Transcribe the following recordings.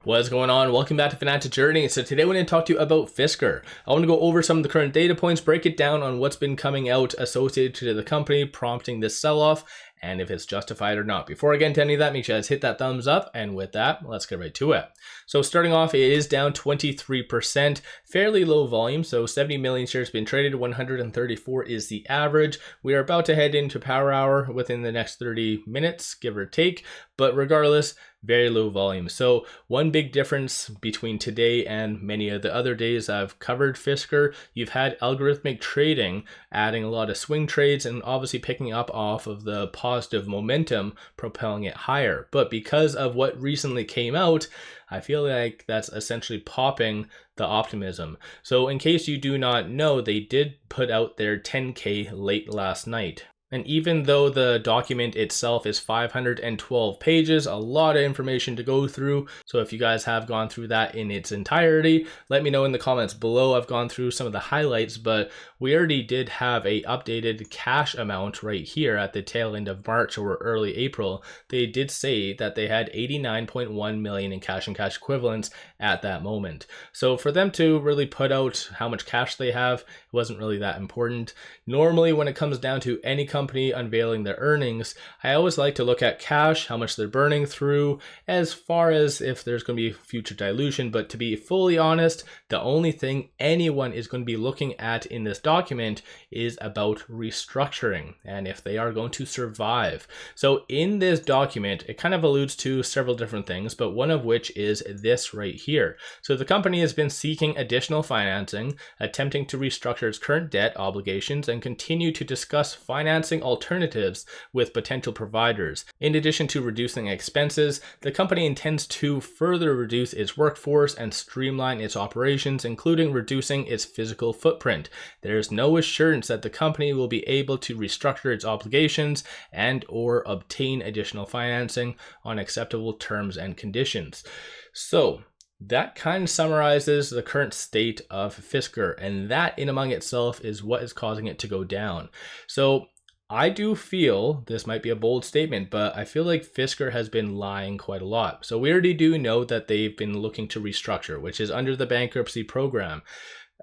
What's going on? Welcome back to Financial Journey. So today I want to talk to you about Fisker. I want to go over some of the current data points, break it down on what's been coming out associated to the company, prompting this sell-off, and if it's justified or not. Before I get into any of that, make sure you guys hit that thumbs up, and with that, let's get right to it. So starting off, it is down 23%, fairly low volume, so 70 million shares been traded, 134 is the average. We are about to head into power hour within the next 30 minutes, give or take, but regardless, very low volume. So one big difference between today and many of the other days I've covered Fisker, you've had algorithmic trading adding a lot of swing trades and obviously picking up off of the positive momentum, propelling it higher. But because of what recently came out, I feel like that's essentially popping the optimism. So in case you do not know, they did put out their 10K late last night. And even though the document itself is 512 pages, a lot of information to go through. So if you guys have gone through that in its entirety, let me know in the comments below. I've gone through some of the highlights, but we already did have a updated cash amount right here at the tail end of March or early April. They did say that they had 89.1 million in cash and cash equivalents at that moment. So for them to really put out how much cash they have, it wasn't really that important. Normally when it comes down to any company unveiling their earnings, I always like to look at cash, how much they're burning through, as far as if there's going to be future dilution. But to be fully honest, the only thing anyone is going to be looking at in this document is about restructuring and if they are going to survive. So in this document, it kind of alludes to several different things, but one of which is this right here. So the company has been seeking additional financing, attempting to restructure its current debt obligations, and continue to discuss financing alternatives with potential providers. In addition to reducing expenses, the company intends to further reduce its workforce and streamline its operations, including reducing its physical footprint. There is no assurance that the company will be able to restructure its obligations and or obtain additional financing on acceptable terms and conditions. So that kind of summarizes the current state of Fisker, and that in among itself is what is causing it to go down. So I do feel, this might be a bold statement, but I feel like Fisker has been lying quite a lot. So we already do know that they've been looking to restructure, which is under the bankruptcy program.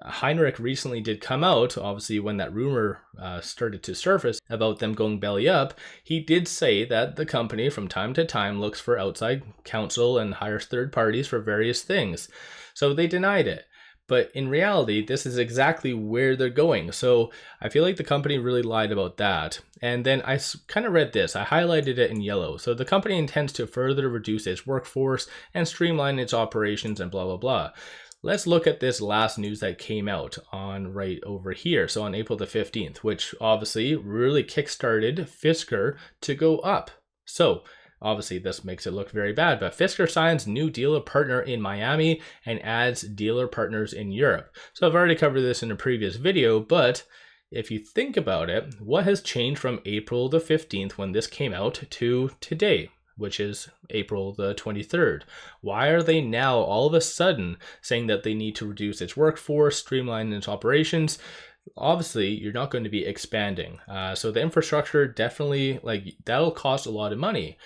Heinrich recently did come out, obviously when that rumor started to surface about them going belly up, he did say that the company from time to time looks for outside counsel and hires third parties for various things. So they denied it. But in reality, this is exactly where they're going. So I feel like the company really lied about that. And then I kind of read this. I highlighted it in yellow. So the company intends to further reduce its workforce and streamline its operations and blah, blah, blah. Let's look at this last news that came out on right over here. So on April the 15th, which obviously really kickstarted Fisker to go up. So obviously, this makes it look very bad, but Fisker signs new dealer partner in Miami and adds dealer partners in Europe. So I've already covered this in a previous video, but if you think about it, what has changed from April the 15th when this came out to today, which is April the 23rd? Why are they now all of a sudden saying that they need to reduce its workforce, streamline its operations? Obviously, you're not going to be expanding. So the infrastructure definitely, that'll cost a lot of money.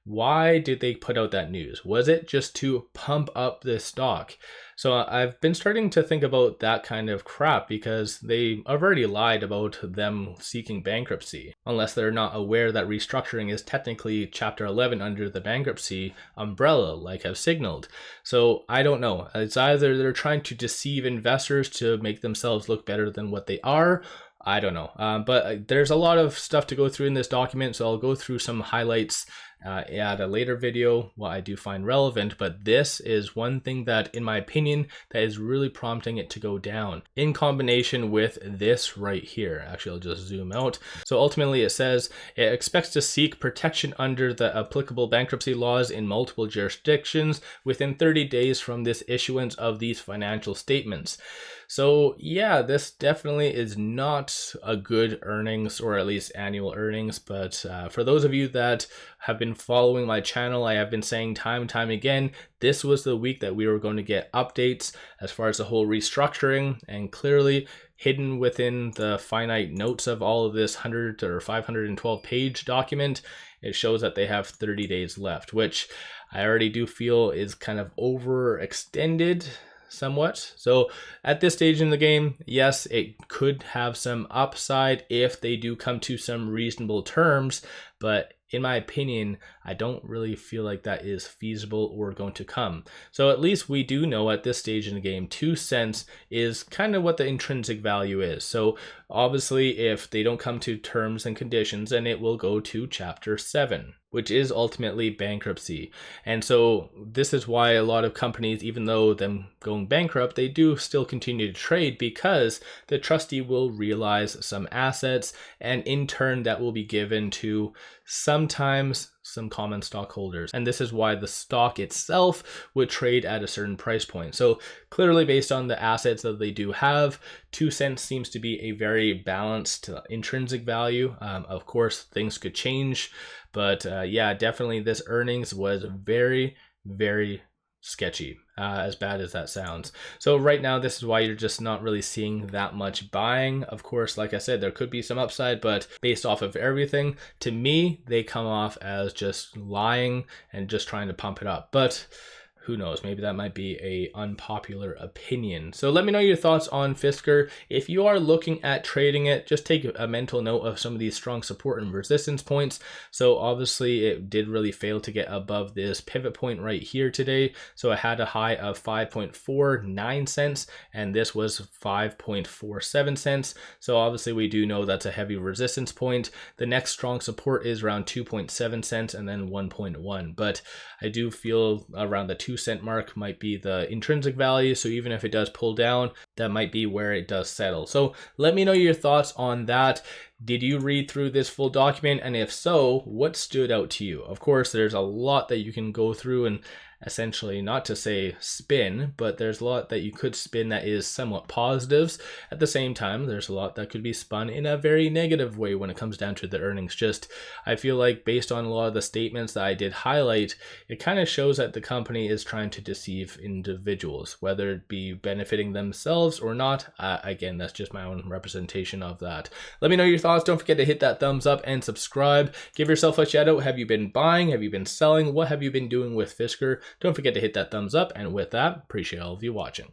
Why did they put out that news? Was it just to pump up the stock? So I've been starting to think about that kind of crap because they have already lied about them seeking bankruptcy, unless they're not aware that restructuring is technically Chapter 11 under the bankruptcy umbrella, like I've signaled. So I don't know. It's either they're trying to deceive investors to make themselves look better than what they are. I don't know. But there's a lot of stuff to go through in this document, so I'll go through some highlights at a later video, what I do find relevant, but this is one thing that, in my opinion, that is really prompting it to go down in combination with this right here. Actually, I'll just zoom out. So ultimately it says it expects to seek protection under the applicable bankruptcy laws in multiple jurisdictions within 30 days from this issuance of these financial statements. So yeah, this definitely is not a good earnings, or at least annual earnings, but for those of you that have been been following my channel, I have been saying time and time again, this was the week that we were going to get updates as far as the whole restructuring, and clearly hidden within the finite notes of all of this 100 or 512 page document, it shows that they have 30 days left, which I already do feel is kind of overextended somewhat. So at this stage in the game, yes, it could have some upside if they do come to some reasonable terms, but in my opinion, I don't really feel like that is feasible or going to come. So at least we do know at this stage in the game, 2 cents is kind of what the intrinsic value is. So obviously if they don't come to terms and conditions, then it will go to chapter 7, which is ultimately bankruptcy. And so this is why a lot of companies, even though them going bankrupt, they do still continue to trade, because the trustee will realize some assets, and in turn that will be given to sometimes some common stockholders. And this is why the stock itself would trade at a certain price point. So clearly, based on the assets that they do have, 2 cents seems to be a very balanced intrinsic value. Of course, things could change, but yeah, definitely this earnings was very, very sketchy, as bad as that sounds. So right now, this is why you're just not really seeing that much buying. Of course, like I said, there could be some upside, but based off of everything, to me, they come off as just lying and just trying to pump it up. But who knows, maybe that might be a unpopular opinion. So let me know your thoughts on Fisker. If you are looking at trading it, just take a mental note of some of these strong support and resistance points. So obviously it did really fail to get above this pivot point right here today. So it had a high of 5.49 cents and this was 5.47 cents. So obviously we do know that's a heavy resistance point. The next strong support is around 2.7 cents and then 1.1. But I do feel around the 2 cent mark might be the intrinsic value. So even if it does pull down, that might be where it does settle. So let me know your thoughts on that. Did you read through this full document? And if so, what stood out to you? Of course, there's a lot that you can go through and essentially, not to say spin, but there's a lot that you could spin that is somewhat positives. At the same time, there's a lot that could be spun in a very negative way when it comes down to the earnings. Just, I feel like based on a lot of the statements that I did highlight, it kind of shows that the company is trying to deceive individuals, whether it be benefiting themselves or not. Again, that's just my own representation of that. Let me know your thoughts. Don't forget to hit that thumbs up and subscribe. Give yourself a shout out. Have you been buying? Have you been selling? What have you been doing with Fisker? Don't forget to hit that thumbs up, and with that, appreciate all of you watching.